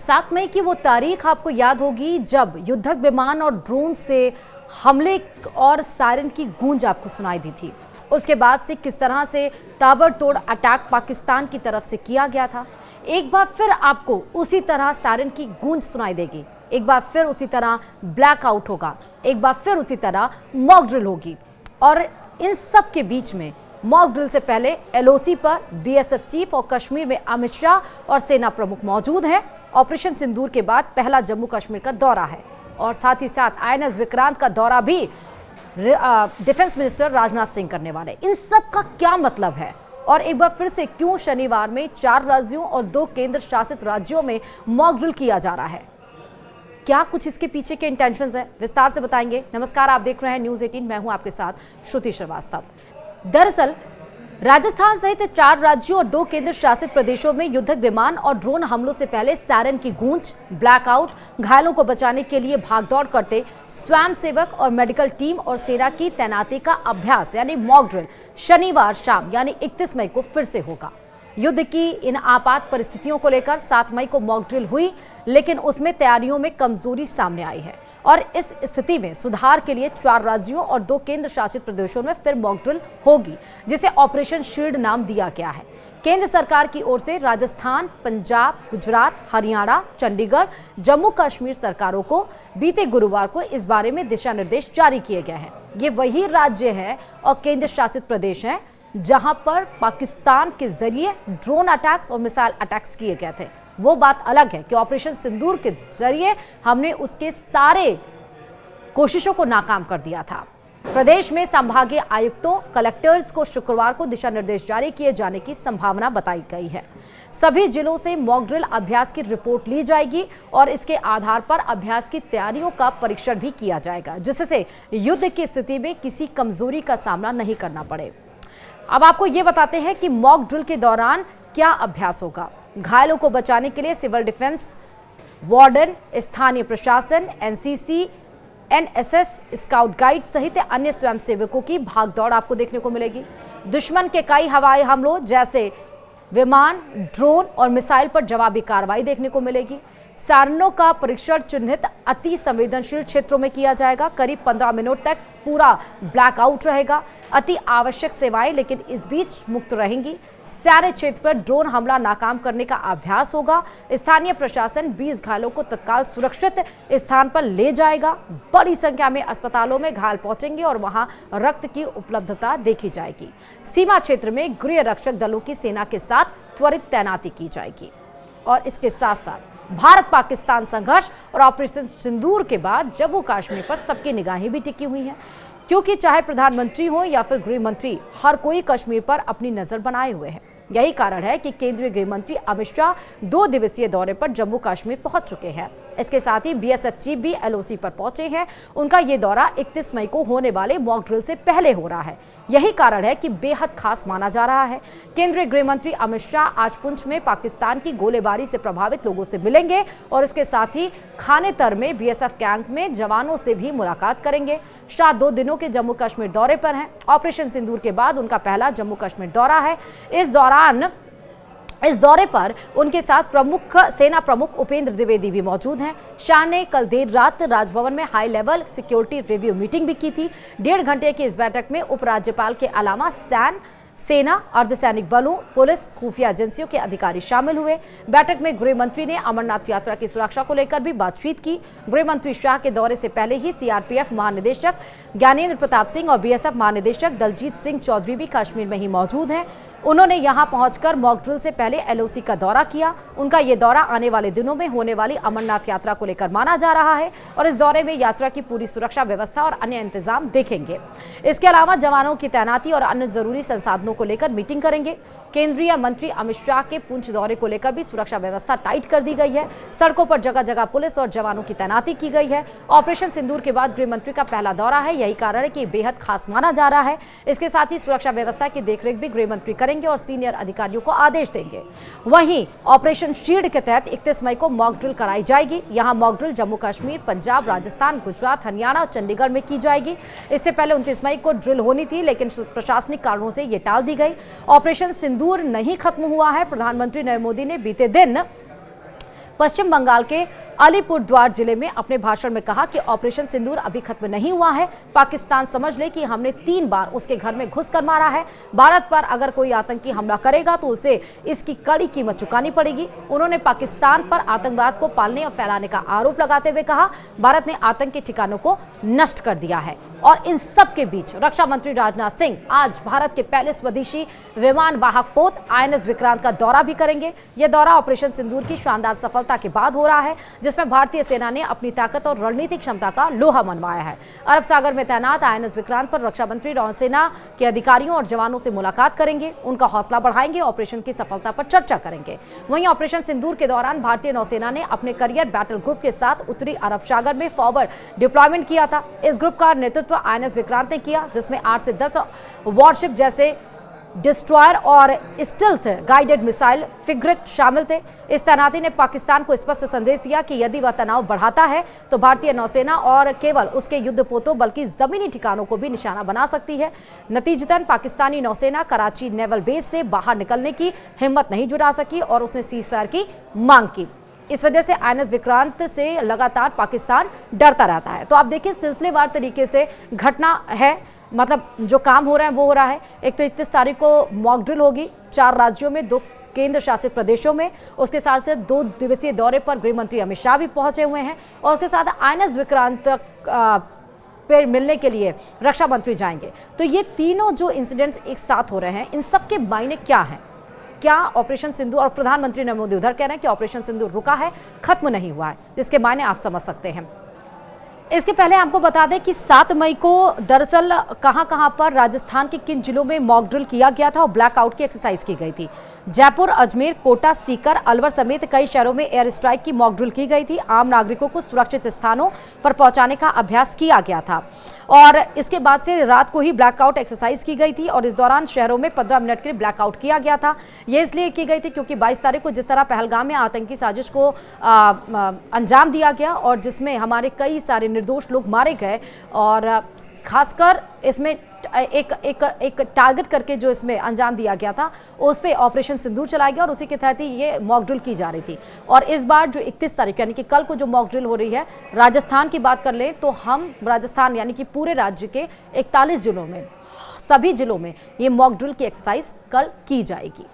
7 मई की वो तारीख आपको याद होगी जब युद्धक विमान और ड्रोन से हमले और सायरन की गूंज आपको सुनाई दी थी। उसके बाद से किस तरह से ताबड़तोड़ अटैक पाकिस्तान की तरफ से किया गया था। एक बार फिर आपको उसी तरह सायरन की गूंज सुनाई देगी, एक बार फिर उसी तरह ब्लैकआउट होगा, एक बार फिर उसी तरह मॉक ड्रिल होगी। और इन सब के बीच में मॉक ड्रिल से पहले एलओसी पर बीएसएफ चीफ और कश्मीर में अमित शाह और सेना प्रमुख मौजूद हैं। ऑपरेशन सिंदूर के बाद पहला जम्मू कश्मीर का दौरा है और साथ ही साथ आईएनएस विक्रांत का दौरा भी डिफेंस मिनिस्टर राजनाथ सिंह करने वाले। इन सब का क्या मतलब है और एक बार फिर से क्यों शनिवार में 4 राज्यों और 2 केंद्र शासित राज्यों में मॉक ड्रिल किया जा रहा है, क्या कुछ इसके पीछे के इंटेंशंस हैं, विस्तार से बताएंगे। नमस्कार, आप देख रहे हैं न्यूज़ 18, मैं हूं आपके साथ श्रुति श्रीवास्तव। दरअसल राजस्थान सहित 4 राज्यों और 2 केंद्र शासित प्रदेशों में युद्धक विमान और ड्रोन हमलों से पहले सायरन की गूंज, ब्लैकआउट, घायलों को बचाने के लिए भागदौड़ करते स्वयंसेवक और मेडिकल टीम और सेना की तैनाती का अभ्यास यानी मॉक ड्रिल शनिवार शाम यानी 31 मई को फिर से होगा। युद्ध की इन आपात परिस्थितियों को लेकर 7 मई को मॉक ड्रिल हुई, लेकिन उसमें तैयारियों में कमजोरी सामने आई है और इस स्थिति में सुधार के लिए 4 राज्यों और 2 केंद्र शासित प्रदेशों में फिर मॉक ड्रिल होगी, जिसे ऑपरेशन शील्ड नाम दिया गया है। केंद्र सरकार की ओर से राजस्थान, पंजाब, गुजरात, हरियाणा, चंडीगढ़, जम्मू कश्मीर सरकारों को बीते गुरुवार को इस बारे में दिशा निर्देश जारी किए गए हैं। ये वही राज्य हैं और केंद्र शासित प्रदेश हैं जहां पर पाकिस्तान के जरिए ड्रोन अटैक्स और मिसाइल अटैक्स किए गए थे। वो बात अलग है कि ऑपरेशन सिंदूर के जरिए हमने उसके सारे कोशिशों को नाकाम कर दिया था। प्रदेश में संभागीय आयुक्तों, कलेक्टर्स को शुक्रवार को दिशा निर्देश जारी किए जाने की संभावना बताई गई है। सभी जिलों से मॉक ड्रिल अभ्यास की रिपोर्ट ली जाएगी और इसके आधार पर अभ्यास की तैयारियों का परीक्षण भी किया जाएगा, जिससे युद्ध की स्थिति में किसी कमजोरी का सामना नहीं करना पड़े। अब आपको ये बताते हैं कि मॉक ड्रिल के दौरान क्या अभ्यास होगा। घायलों को बचाने के लिए सिविल डिफेंस, वार्डन, स्थानीय प्रशासन, एनसीसी, एनएसएस, स्काउट गाइड सहित अन्य स्वयंसेवकों की भागदौड़ आपको देखने को मिलेगी। दुश्मन के कई हवाई हमलों जैसे विमान, ड्रोन और मिसाइल पर जवाबी कार्रवाई देखने को मिलेगी। सायरनों का परीक्षण चिन्हित अति संवेदनशील क्षेत्रों में किया जाएगा। करीब 15 मिनट तक पूरा ब्लैकआउट रहेगा। अति आवश्यक सेवाएं लेकिन इस बीच मुक्त रहेंगी। सारे क्षेत्र पर ड्रोन हमला नाकाम करने का अभ्यास होगा। स्थानीय प्रशासन 20 घायलों को तत्काल सुरक्षित स्थान पर ले जाएगा। बड़ी संख्या में अस्पतालों में घायल पहुंचेंगे और वहां रक्त की उपलब्धता देखी जाएगी। सीमा क्षेत्र में गृह रक्षक दलों की सेना के साथ त्वरित तैनाती की जाएगी। और इसके साथ साथ भारत पाकिस्तान संघर्ष और ऑपरेशन सिंदूर के बाद जम्मू कश्मीर पर सबकी निगाहें भी टिकी हुई हैं, क्योंकि चाहे प्रधानमंत्री हो या फिर गृह मंत्री, हर कोई कश्मीर पर अपनी नजर बनाए हुए है। यही कारण है कि केंद्रीय गृह मंत्री अमित शाह 2 दिवसीय दौरे पर जम्मू कश्मीर पहुंच चुके हैं। इसके साथ ही बीएसएफ चीफ भी एलओसी पर पहुंचे हैं। उनका ये दौरा 31 मई को होने वाले मॉक ड्रिल से पहले हो रहा है। यही कारण है कि बेहद खास माना जा रहा है। केंद्रीय गृह मंत्री अमित शाह आज पुंछ में पाकिस्तान की गोलीबारी से प्रभावित लोगों से मिलेंगे और इसके साथ ही खानेतर में बीएसएफ कैंप में जवानों से भी मुलाकात करेंगे। शाह 2 दिनों के जम्मू कश्मीर दौरे पर हैं। ऑपरेशन सिंदूर के बाद उनका पहला जम्मू कश्मीर दौरा है। इस दौरे पर उनके साथ सेना प्रमुख उपेंद्र द्विवेदी भी मौजूद हैं। शाह ने कल देर रात राजभवन में high level security review meeting भी की थी। 1.5 घंटे की इस बैठक में उपराज्यपाल के अलावा सेना, अर्धसैनिक बलों, पुलिस, खुफिया एजेंसियों के अधिकारी शामिल हुए। बैठक में गृह मंत्री ने अमरनाथ यात्रा की सुरक्षा को लेकर भी बातचीत की। गृह मंत्री शाह के दौरे से पहले ही सीआरपीएफ महानिदेशक ज्ञानेंद्र प्रताप सिंह और बीएसएफ महानिदेशक दलजीत सिंह चौधरी भी कश्मीर में ही मौजूद हैं। उन्होंने यहां पहुंचकर मॉक ड्रिल से पहले एलओसी का दौरा किया। उनका ये दौरा आने वाले दिनों में होने वाली अमरनाथ यात्रा को लेकर माना जा रहा है और इस दौरे में यात्रा की पूरी सुरक्षा व्यवस्था और अन्य इंतजाम देखेंगे। इसके अलावा जवानों की तैनाती और अन्य जरूरी संसाधनों को लेकर मीटिंग करेंगे। केंद्रीय मंत्री अमित शाह के पुंछ दौरे को लेकर भी सुरक्षा व्यवस्था टाइट कर दी गई है। सड़कों पर जगह जगह पुलिस और जवानों की तैनाती की गई है। ऑपरेशन सिंदूर के बाद गृह मंत्री का पहला दौरा है। यही कारण है कि बेहद खास माना जा रहा है। इसके साथ ही सुरक्षा व्यवस्था की देखरेख भी गृह मंत्री करेंगे और सीनियर अधिकारियों को आदेश देंगे। वहीं ऑपरेशन शील्ड के तहत 31 मई को मॉक ड्रिल कराई जाएगी। यहाँ मॉक ड्रिल जम्मू कश्मीर, पंजाब, राजस्थान, गुजरात, हरियाणा और चंडीगढ़ में की जाएगी। इससे पहले 29 मई को ड्रिल होनी थी, लेकिन प्रशासनिक कारणों से ये टाल दी गई। ऑपरेशन सिंदूर नहीं खत्म हुआ है। प्रधानमंत्री नरेंद्र मोदी ने बीते दिन पश्चिम बंगाल के अलीपुरद्वार जिले में अपने भाषण में कहा कि ऑपरेशन सिंदूर अभी खत्म नहीं हुआ है। पाकिस्तान समझ ले कि हमने 3 बार उसके घर में घुसकर मारा है। भारत पर अगर कोई आतंकी हमला करेगा तो उसे इसकी कड़ी कीमत चुकानी पड़ेगी। उन्होंने पाकिस्तान पर आतंकवाद को पालने और फैलाने का आरोप लगाते हुए कहा, भारत ने आतंकी ठिकानों को नष्ट कर दिया है। और इन सब के बीच रक्षा मंत्री राजनाथ सिंह आज भारत के पहले स्वदेशी विमान वाहक पोत INS विक्रांत का दौरा भी करेंगे। यह दौरा ऑपरेशन सिंदूर की शानदार सफलता के बाद हो रहा है, जिसमें भारतीय सेना ने अपनी ताकत और रणनीतिक क्षमता का लोहा मनवाया है। अरब सागर में तैनात INS विक्रांत पर रक्षा मंत्री नौसेना के अधिकारियों और जवानों से मुलाकात करेंगे, उनका हौसला बढ़ाएंगे, ऑपरेशन की सफलता पर चर्चा करेंगे। वहीं ऑपरेशन सिंदूर के दौरान भारतीय नौसेना ने अपने करियर बैटल ग्रुप के साथ उत्तरी अरब सागर में फॉरवर्ड डिप्लॉयमेंट किया था। इस ग्रुप का नेतृत्व INS विक्रांत ने किया, जिसमें 8 से 10 वॉरशिप जैसे डिस्ट्रॉयर और स्टिल्थ गाइडेड मिसाइल फ्रिगेट शामिल थे। इस तैनाती ने पाकिस्तान को स्पष्ट संदेश दिया कि यदि वह तनाव बढ़ाता है तो भारतीय नौसेना और केवल उसके युद्धपोतों बल्कि जमीनी ठिकानों को भी निशाना बना सकती है। नतीजतन पाकिस्तानी नौसेना कराची नेवल बेस से बाहर निकलने की हिम्मत नहीं जुटा सकी और उसने सीज़फायर की मांग की। इस वजह से INS विक्रांत से लगातार पाकिस्तान डरता रहता है। तो आप देखिए, सिलसिलेवार तरीके से घटना है, मतलब जो काम हो रहा है वो हो रहा है। एक तो 31 तारीख को मॉक ड्रिल होगी 4 राज्यों में, 2 केंद्र शासित प्रदेशों में। उसके साथ साथ 2 दिवसीय दौरे पर गृह मंत्री अमित शाह भी पहुंचे हुए हैं और उसके साथ INS विक्रांत पे मिलने के लिए रक्षा मंत्री जाएंगे। तो ये तीनों जो इंसिडेंट्स एक साथ हो रहे हैं, इन सब के मायने क्या हैं? क्या ऑपरेशन सिंदूर, और प्रधानमंत्री नरेंद्र मोदी उधर कह रहे हैं कि ऑपरेशन सिंदूर रुका है, खत्म नहीं हुआ है, जिसके मायने आप समझ सकते हैं। इसके पहले आपको बता दें कि 7 मई को दरअसल कहां पर राजस्थान के किन जिलों में मॉक ड्रिल किया गया था और ब्लैकआउट की एक्सरसाइज की गई थी। जयपुर, अजमेर, कोटा, सीकर, अलवर समेत कई शहरों में एयर स्ट्राइक की मॉक ड्रिल की गई थी। आम नागरिकों को सुरक्षित स्थानों पर पहुंचाने का अभ्यास किया गया था और इसके बाद से रात को ही ब्लैकआउट एक्सरसाइज की गई थी और इस दौरान शहरों में 15 मिनट के लिए ब्लैकआउट किया गया था। यह इसलिए की गई थी क्योंकि 22 तारीख को जिस तरह पहलगाम में आतंकी साजिश को अंजाम दिया गया और जिसमें हमारे कई सारे निर्दोष लोग मारे गए और खासकर इसमें एक टारगेट करके जो इसमें अंजाम दिया गया था उस पे ऑपरेशन सिंदूर चलाया गया और उसी के तहत ही ये मॉक ड्रिल की जा रही थी। और इस बार जो 31 तारीख यानी कि कल को जो मॉक ड्रिल हो रही है, राजस्थान की बात कर लें तो हम राजस्थान यानी कि पूरे राज्य के 41 जिलों में, सभी जिलों में ये मॉक ड्रिल की एक्सरसाइज कल की जाएगी।